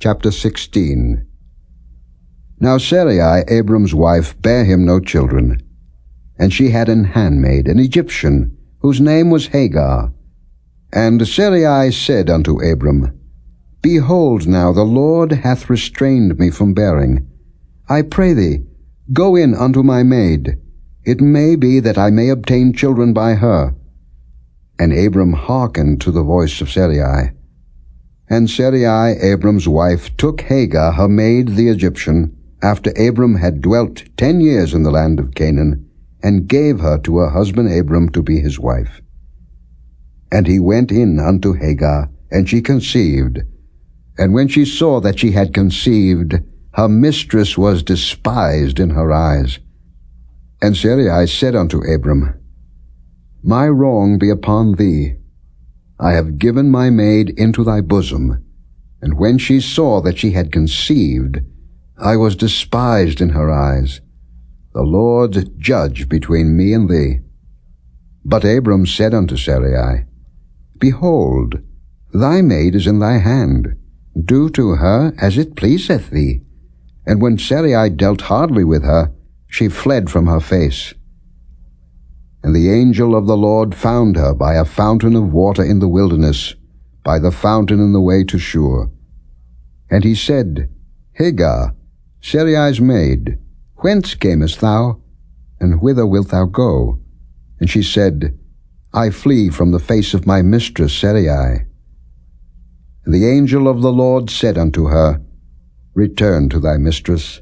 Chapter 16. Now Sarai, Abram's wife, bare him no children, and she had an handmaid, an Egyptian, whose name was Hagar. And Sarai said unto Abram, Behold now, the Lord hath restrained me from bearing. I pray thee, go in unto my maid. It may be that I may obtain children by her. And Abram hearkened to the voice of Sarai. And Sarai, Abram's wife, took Hagar, her maid the Egyptian, after Abram had dwelt 10 years in the land of Canaan, and gave her to her husband Abram to be his wife. And he went in unto Hagar, and she conceived. And when she saw that she had conceived, her mistress was despised in her eyes. And Sarai said unto Abram, My wrong be upon thee. I have given my maid into thy bosom. And when she saw that she had conceived, I was despised in her eyes. The Lord judge between me and thee. But Abram said unto Sarai, Behold, thy maid is in thy hand. Do to her as it pleaseth thee. And when Sarai dealt hardly with her, she fled from her face. And the angel of the Lord found her by a fountain of water in the wilderness, by the fountain in the way to Shur. And he said, Hagar, Sarai's maid, whence camest thou, and whither wilt thou go? And she said, I flee from the face of my mistress Sarai. And the angel of the Lord said unto her, Return to thy mistress,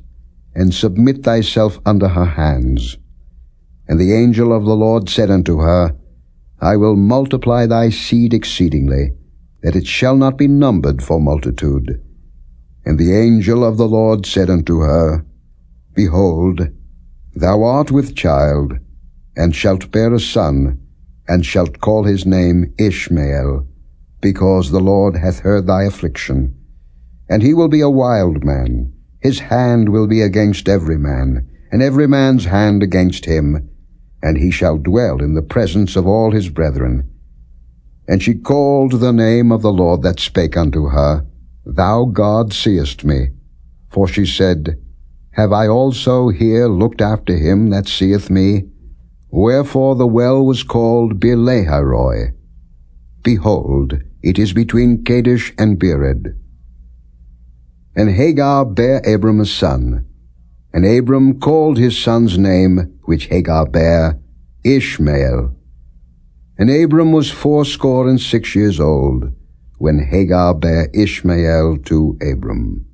and submit thyself under her hands. And the angel of the Lord said unto her, I will multiply thy seed exceedingly, that it shall not be numbered for multitude. And the angel of the Lord said unto her, Behold, thou art with child, and shalt bear a son, and shalt call his name Ishmael, because the Lord hath heard thy affliction. And he will be a wild man, his hand will be against every man, and every man's hand against him, and he shall dwell in the presence of all his brethren. And she called the name of the Lord that spake unto her, Thou God seest me. For she said, Have I also here looked after him that seeth me? Wherefore the well was called Beer-lahai-roi. Behold, it is between Kadesh and Bered. And Hagar bare Abram a son. And Abram called his son's name, which Hagar bare, Ishmael. And Abram was 86 years old, when Hagar bare Ishmael to Abram.